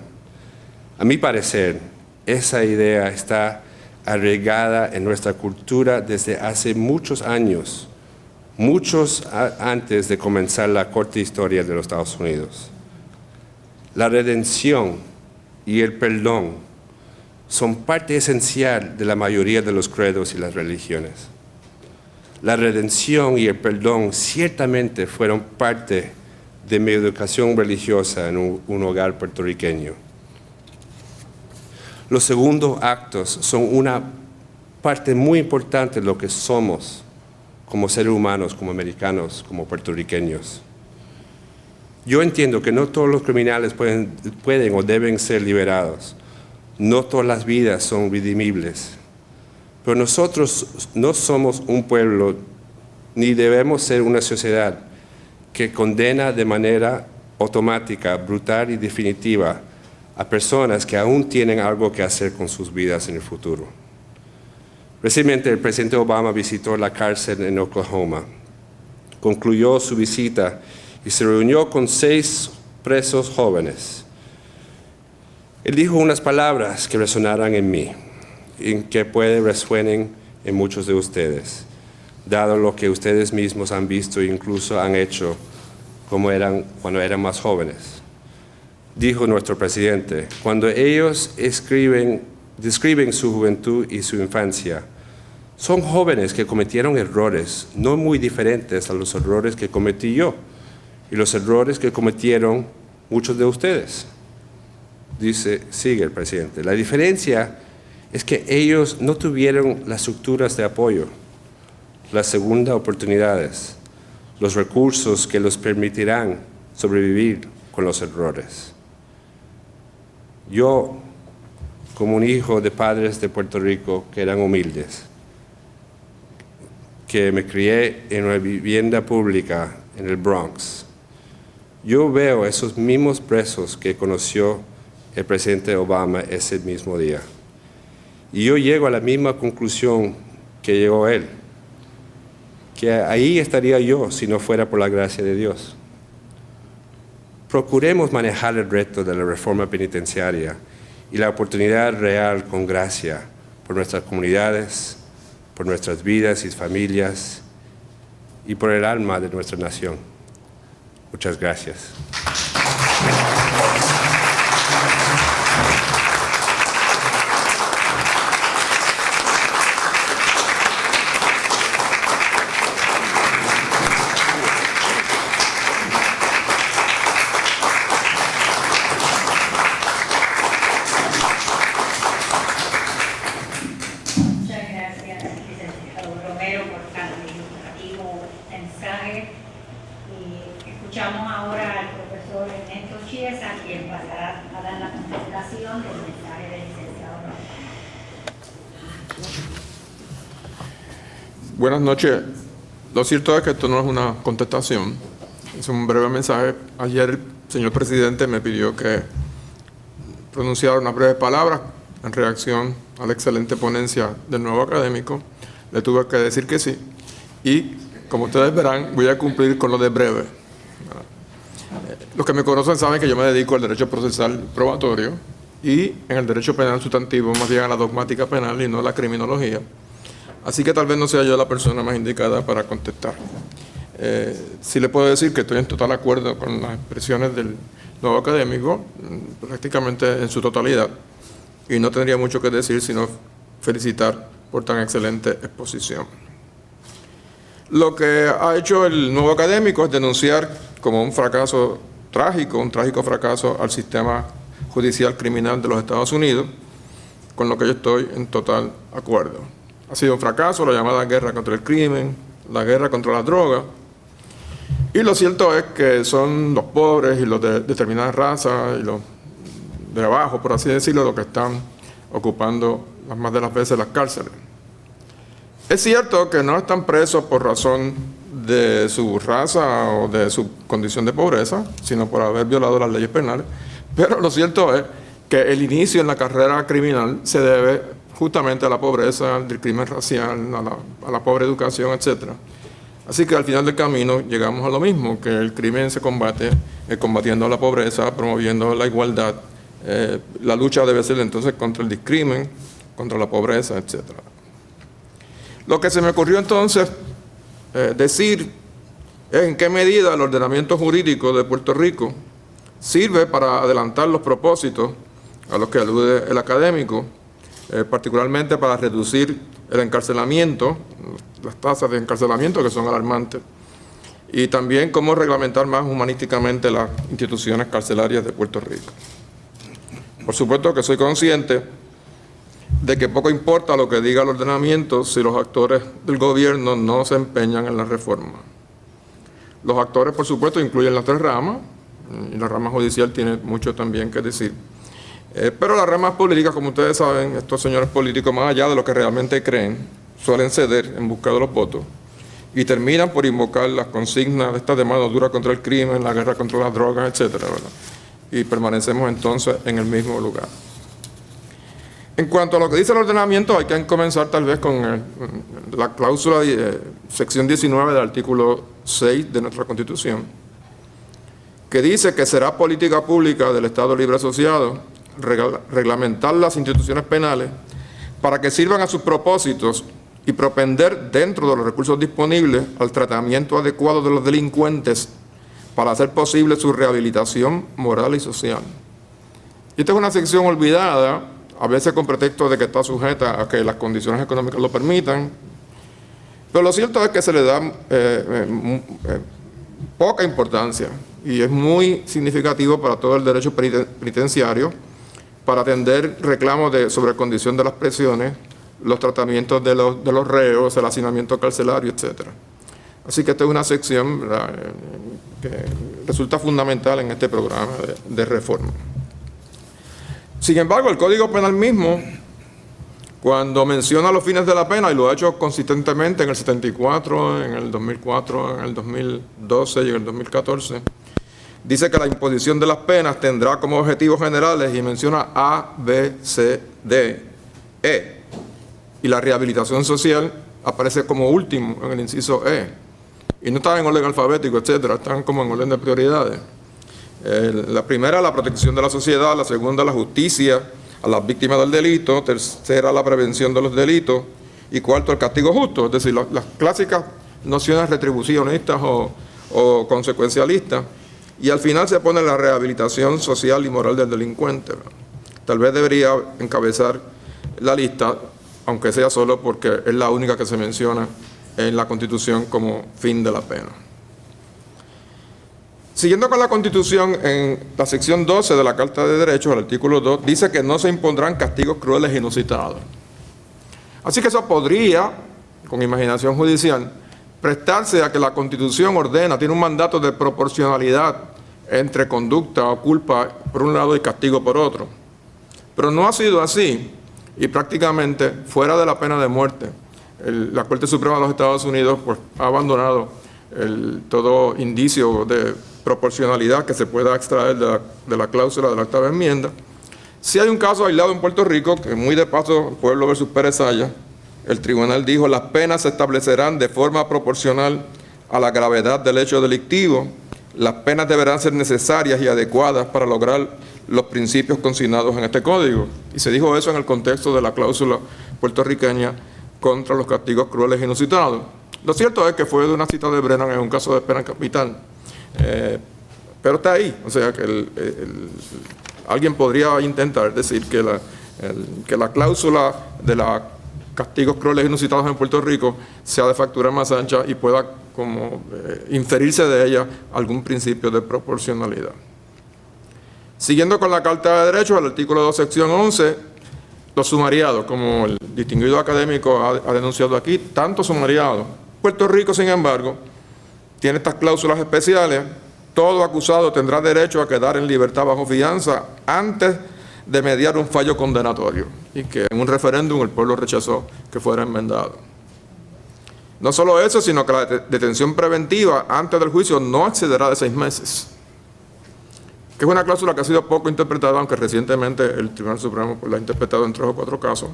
Speaker 3: A mi parecer, esa idea está arraigada en nuestra cultura desde hace muchos años, muchos antes de comenzar la corta historia de los Estados Unidos. La redención y el perdón son parte esencial de la mayoría de los credos y las religiones. La redención y el perdón ciertamente fueron parte de mi educación religiosa en un hogar puertorriqueño. Los segundos actos son una parte muy importante de lo que somos como seres humanos, como americanos, como puertorriqueños. Yo entiendo que no todos los criminales pueden o deben ser liberados. No todas las vidas son redimibles. Pero nosotros no somos un pueblo, ni debemos ser una sociedad que condena de manera automática, brutal y definitiva a personas que aún tienen algo que hacer con sus vidas en el futuro. Recientemente el presidente Obama visitó la cárcel en Oklahoma. Concluyó su visita y se reunió con 6 presos jóvenes. Él dijo unas palabras que resonaran en mí, y que puede resuenen en muchos de ustedes, dado lo que ustedes mismos han visto e incluso han hecho cuando eran más jóvenes. Dijo nuestro presidente, cuando ellos describen su juventud y su infancia, son jóvenes que cometieron errores no muy diferentes a los errores que cometí yo y los errores que cometieron muchos de ustedes. Sigue el presidente. La diferencia es que ellos no tuvieron las estructuras de apoyo, las segundas oportunidades, los recursos que los permitirán sobrevivir con los errores. Yo, como un hijo de padres de Puerto Rico que eran humildes, que me crié en una vivienda pública en el Bronx, yo veo esos mismos presos que conoció el presidente Obama ese mismo día. Y yo llego a la misma conclusión que llegó él, que ahí estaría yo si no fuera por la gracia de Dios. Procuremos manejar el reto de la reforma penitenciaria y la oportunidad real con gracia por nuestras comunidades, por nuestras vidas y familias y por el alma de nuestra nación. Muchas gracias.
Speaker 2: Escuchamos ahora al profesor Ernesto Chiesa, quien pasará a dar la contestación del mensaje del licenciado Romero.
Speaker 4: Buenas noches. Lo cierto es que esto no es una contestación, es un breve mensaje. Ayer el señor presidente me pidió que pronunciara unas breves palabras en reacción a la excelente ponencia del nuevo académico. Le tuve que decir que sí y como ustedes verán, voy a cumplir con lo de breve. Los que me conocen saben que yo me dedico al derecho procesal probatorio y en el derecho penal sustantivo más bien a la dogmática penal y no a la criminología. Así que tal vez no sea yo la persona más indicada para contestar. Sí le puedo decir que estoy en total acuerdo con las expresiones del nuevo académico, prácticamente en su totalidad, y no tendría mucho que decir sino felicitar por tan excelente exposición. Lo que ha hecho el nuevo académico es denunciar como un fracaso trágico, un trágico fracaso al sistema judicial criminal de los Estados Unidos, con lo que yo estoy en total acuerdo. Ha sido un fracaso la llamada guerra contra el crimen, la guerra contra la droga, y lo cierto es que son los pobres y los de determinadas razas y los de abajo, por así decirlo, los que están ocupando las más de las veces las cárceles. Es cierto que no están presos por razón de su raza o de su condición de pobreza, sino por haber violado las leyes penales, pero lo cierto es que el inicio en la carrera criminal se debe justamente a la pobreza, al crimen racial, a la pobre educación, etc. Así que al final del camino llegamos a lo mismo, que el crimen se combate combatiendo la pobreza, promoviendo la igualdad. La lucha debe ser entonces contra el discrimen, contra la pobreza, etc. Lo que se me ocurrió entonces decir es en qué medida el ordenamiento jurídico de Puerto Rico sirve para adelantar los propósitos a los que alude el académico, particularmente para reducir el encarcelamiento, las tasas de encarcelamiento que son alarmantes, y también cómo reglamentar más humanísticamente las instituciones carcelarias de Puerto Rico. Por supuesto que soy consciente de que poco importa lo que diga el ordenamiento si los actores del gobierno no se empeñan en la reforma. Los actores, por supuesto, incluyen las tres ramas, y la rama judicial tiene mucho también que decir. Pero las ramas políticas, como ustedes saben, estos señores políticos, más allá de lo que realmente creen, suelen ceder en busca de los votos y terminan por invocar las consignas de esta de mano dura contra el crimen, la guerra contra las drogas, etcétera, ¿verdad? Y permanecemos entonces en el mismo lugar. En cuanto a lo que dice el ordenamiento, hay que comenzar tal vez con la cláusula sección 19 del artículo 6 de nuestra Constitución, que dice que será política pública del Estado Libre Asociado reglamentar las instituciones penales para que sirvan a sus propósitos y propender dentro de los recursos disponibles al tratamiento adecuado de los delincuentes para hacer posible su rehabilitación moral y social. Y esta es una sección olvidada, a veces con pretexto de que está sujeta a que las condiciones económicas lo permitan, pero lo cierto es que se le da poca importancia y es muy significativo para todo el derecho penitenciario para atender reclamos sobre condición de las prisiones, los tratamientos de los reos, el hacinamiento carcelario, etc. Así que esta es una sección que resulta fundamental en este programa de reforma. Sin embargo, el Código Penal mismo, cuando menciona los fines de la pena, y lo ha hecho consistentemente en el 74, en el 2004, en el 2012 y en el 2014, dice que la imposición de las penas tendrá como objetivos generales, y menciona A, B, C, D, E. Y la rehabilitación social aparece como último en el inciso E. Y no están en orden alfabético, etcétera, están como en orden de prioridades. La primera, la protección de la sociedad; la segunda, la justicia a las víctimas del delito; tercera, la prevención de los delitos; y cuarto, el castigo justo, es decir, las clásicas nociones retribucionistas o consecuencialistas. Y al final se pone la rehabilitación social y moral del delincuente. Tal vez debería encabezar la lista, aunque sea solo porque es la única que se menciona en la Constitución como fin de la pena. Siguiendo con la Constitución, en la sección 12 de la Carta de Derechos, el artículo 2, dice que no se impondrán castigos crueles e inusitados. Así que eso podría, con imaginación judicial, prestarse a que la Constitución ordena, tiene un mandato de proporcionalidad entre conducta o culpa por un lado y castigo por otro. Pero no ha sido así, y prácticamente fuera de la pena de muerte, la Corte Suprema de los Estados Unidos pues, ha abandonado todo indicio de proporcionalidad que se pueda extraer de la cláusula de la octava enmienda. Si hay un caso aislado en Puerto Rico, que muy de paso, Pueblo versus Pérez Saya, el tribunal dijo: las penas se establecerán de forma proporcional a la gravedad del hecho delictivo. Las penas deberán ser necesarias y adecuadas para lograr los principios consignados en este código. Y se dijo eso en el contexto de la cláusula puertorriqueña contra los castigos crueles e inusitados. Lo cierto es que fue de una cita de Brennan en un caso de pena capital. Pero está ahí. O sea, que alguien podría intentar decir que la cláusula de los castigos crueles e inusitados en Puerto Rico sea de factura más ancha y pueda como inferirse de ella algún principio de proporcionalidad. Siguiendo con la Carta de Derechos, el artículo 2, sección 11, los sumariados, como el distinguido académico ha denunciado aquí, tanto sumariados. Puerto Rico, sin embargo, tiene estas cláusulas especiales. Todo acusado tendrá derecho a quedar en libertad bajo fianza antes de mediar un fallo condenatorio, y que en un referéndum el pueblo rechazó que fuera enmendado. No solo eso, sino que la detención preventiva antes del juicio no excederá de 6 meses, que es una cláusula que ha sido poco interpretada, aunque recientemente el Tribunal Supremo la ha interpretado en 3 o 4 casos,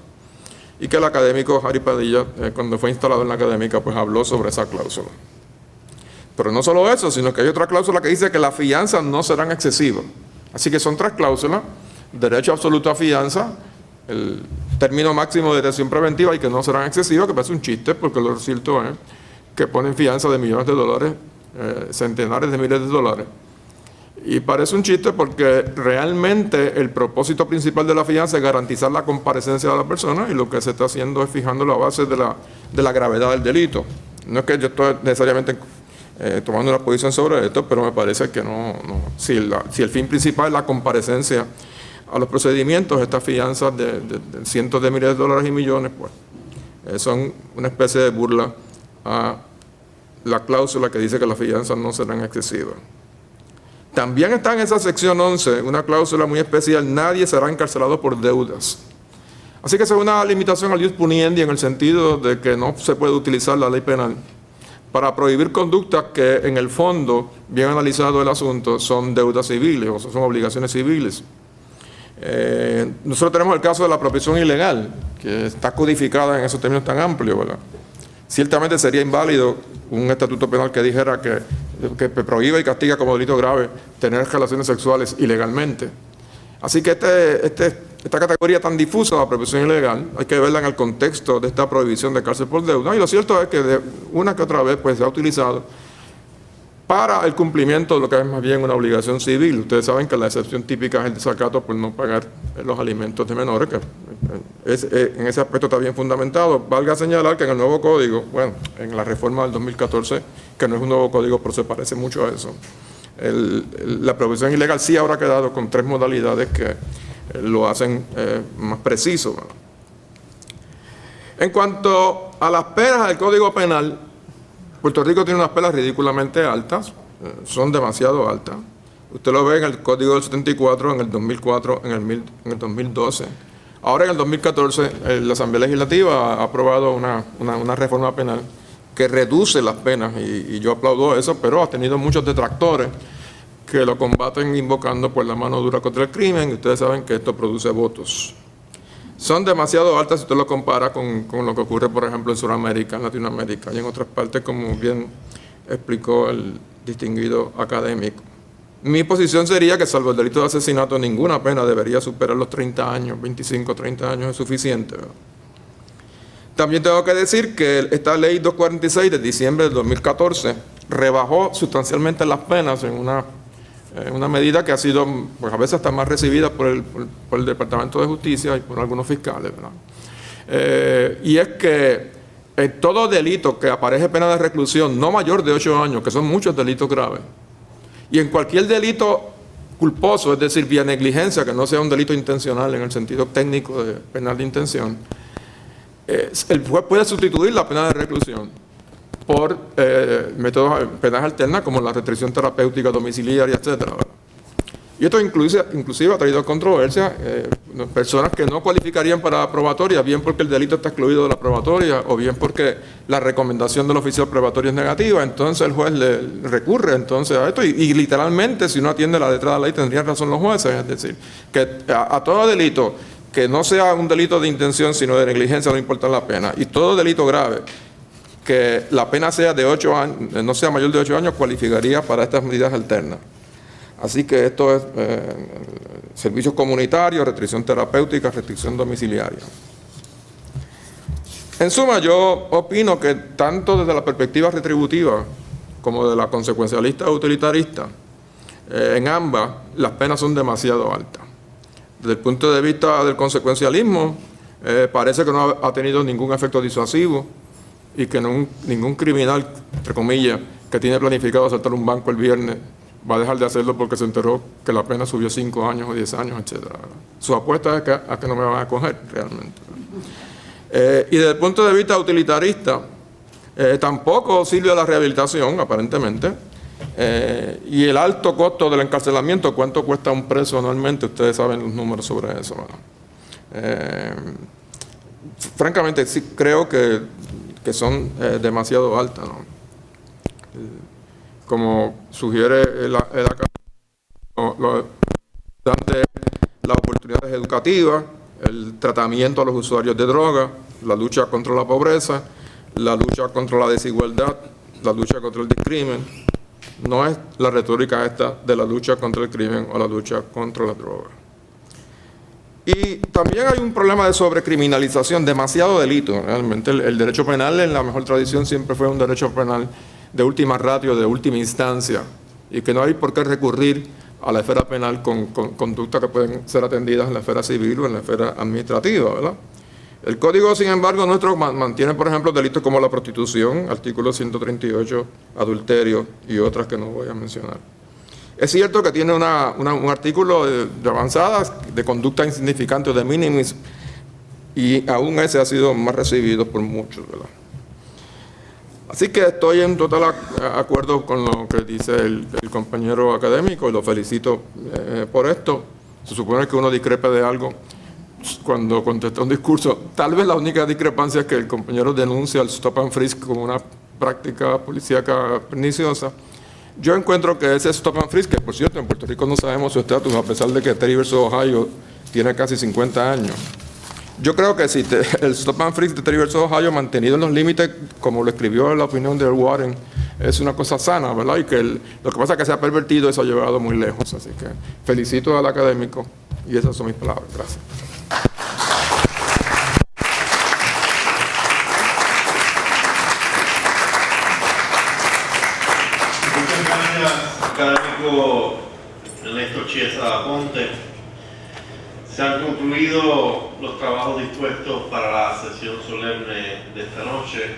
Speaker 4: y que el académico Harry Padilla, cuando fue instalado en la académica, pues habló sobre esa cláusula. Pero no solo eso, sino que hay otra cláusula que dice que las fianzas no serán excesivas. Así que son 3 cláusulas: derecho absoluto a fianza, el término máximo de detención preventiva y que no serán excesivas, que parece un chiste, porque lo cierto es que ponen fianza de millones de dólares, centenares de miles de dólares. Y parece un chiste porque realmente el propósito principal de la fianza es garantizar la comparecencia de la persona, y lo que se está haciendo es fijando la base de la gravedad del delito. No es que yo estoy necesariamente tomando una posición sobre esto, pero me parece que si el fin principal es la comparecencia a los procedimientos, estas fianzas de cientos de miles de dólares y millones, pues son una especie de burla a la cláusula que dice que las fianzas no serán excesivas. También está en esa sección 11 una cláusula muy especial: nadie será encarcelado por deudas. Así que esa es una limitación al ius puniendi, en el sentido de que no se puede utilizar la ley penal para prohibir conductas que en el fondo, bien analizado el asunto, son deudas civiles o son obligaciones civiles. Nosotros tenemos el caso de la apropiación ilegal, que está codificada en esos términos tan amplios, ¿verdad? Ciertamente sería inválido un estatuto penal que dijera que prohíbe y castiga como delito grave tener relaciones sexuales ilegalmente. Así que esta categoría tan difusa de apropiación ilegal hay que verla en el contexto de esta prohibición de cárcel por deuda, y lo cierto es que de una que otra vez pues se ha utilizado para el cumplimiento de lo que es más bien una obligación civil. Ustedes saben que la excepción típica es el desacato por no pagar los alimentos de menores, que en ese aspecto está bien fundamentado. Valga señalar que en el nuevo código, bueno, en la reforma del 2014, que no es un nuevo código, pero se parece mucho a eso, la prohibición ilegal sí habrá quedado con 3 modalidades que lo hacen más preciso. En cuanto a las penas del Código Penal, Puerto Rico tiene unas penas ridículamente altas, son demasiado altas. Usted lo ve en el Código del 74, en el 2004, en el 2012. Ahora en el 2014 la Asamblea Legislativa ha aprobado una reforma penal que reduce las penas, y yo aplaudo eso, pero ha tenido muchos detractores que lo combaten invocando por la mano dura contra el crimen, y ustedes saben que esto produce votos. Son demasiado altas si usted lo compara con lo que ocurre, por ejemplo, en Sudamérica, en Latinoamérica y en otras partes, como bien explicó el distinguido académico. Mi posición sería que, salvo el delito de asesinato, ninguna pena debería superar los 30 años, 25, 30 años es suficiente, ¿verdad? También tengo que decir que esta ley 246 de diciembre de 2014 rebajó sustancialmente las penas en una medida que ha sido, pues a veces hasta más recibida por el Departamento de Justicia y por algunos fiscales, ¿verdad? Y es que en todo delito que apareje pena de reclusión no mayor de 8 años, que son muchos delitos graves, y en cualquier delito culposo, es decir, vía negligencia, que no sea un delito intencional en el sentido técnico de penal de intención, el juez puede sustituir la pena de reclusión por métodos penales alternas como la restricción terapéutica domiciliaria, etcétera. Y esto inclusive ha traído controversia, personas que no cualificarían para la probatoria, bien porque el delito está excluido de la probatoria o bien porque la recomendación del oficial probatorio es negativa. Entonces el juez le recurre entonces a esto y literalmente, si uno atiende la letra de la ley, tendrían razón los jueces, es decir, que a todo delito que no sea un delito de intención, sino de negligencia, no importa la pena. Y todo delito grave, que la pena sea de 8 años, no sea mayor de 8 años, cualificaría para estas medidas alternas. Así que esto es servicios comunitarios, restricción terapéutica, restricción domiciliaria. En suma, yo opino que tanto desde la perspectiva retributiva como de la consecuencialista o utilitarista, en ambas las penas son demasiado altas. Desde el punto de vista del consecuencialismo, parece que no ha tenido ningún efecto disuasivo y que ningún criminal, entre comillas, que tiene planificado asaltar un banco el viernes va a dejar de hacerlo porque se enteró que la pena subió 5 años o 10 años, etc. Su apuesta es a que no me van a coger realmente. Y desde el punto de vista utilitarista, tampoco sirve a la rehabilitación, aparentemente. Y el alto costo del encarcelamiento, ¿cuánto cuesta un preso anualmente? Ustedes saben los números sobre eso, ¿no? Francamente, sí creo que son demasiado altas, ¿no? Como sugiere las oportunidades educativas, el tratamiento a los usuarios de drogas, la lucha contra la pobreza, la lucha contra la desigualdad, la lucha contra el discrimen. No es la retórica esta de la lucha contra el crimen o la lucha contra la droga. Y también hay un problema de sobrecriminalización, demasiado delito. Realmente el derecho penal en la mejor tradición siempre fue un derecho penal de última ratio, de última instancia, y que no hay por qué recurrir a la esfera penal con conductas que pueden ser atendidas en la esfera civil o en la esfera administrativa, ¿verdad? El Código, sin embargo, nuestro mantiene, por ejemplo, delitos como la prostitución, artículo 138, adulterio y otras que no voy a mencionar. Es cierto que tiene un artículo de avanzadas, de conducta insignificante o de minimis, y aún ese ha sido más recibido por muchos, ¿verdad? Así que estoy en total acuerdo con lo que dice el compañero académico y lo felicito por esto. Se supone que uno discrepa de algo cuando contesta un discurso. Tal vez la única discrepancia es que el compañero denuncia el stop and frisk como una práctica policíaca perniciosa. Yo encuentro que ese stop and frisk, que por cierto en Puerto Rico no sabemos su estatus, a pesar de que Terry vs. Ohio tiene casi 50 años. Yo creo que si el stop and frisk de Terry vs. Ohio, mantenido en los límites, como lo escribió en la opinión de Warren, es una cosa sana, ¿verdad? Y que lo que pasa es que se ha pervertido, eso ha llevado muy lejos. Así que felicito al académico y esas son mis palabras. Gracias.
Speaker 1: Muchas gracias, académico Ernesto Chiesa Aponte. Se han concluido los trabajos dispuestos para la sesión solemne de esta noche.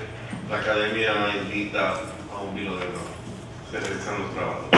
Speaker 1: La academia invita a un vino de oro. Se realizan los trabajos.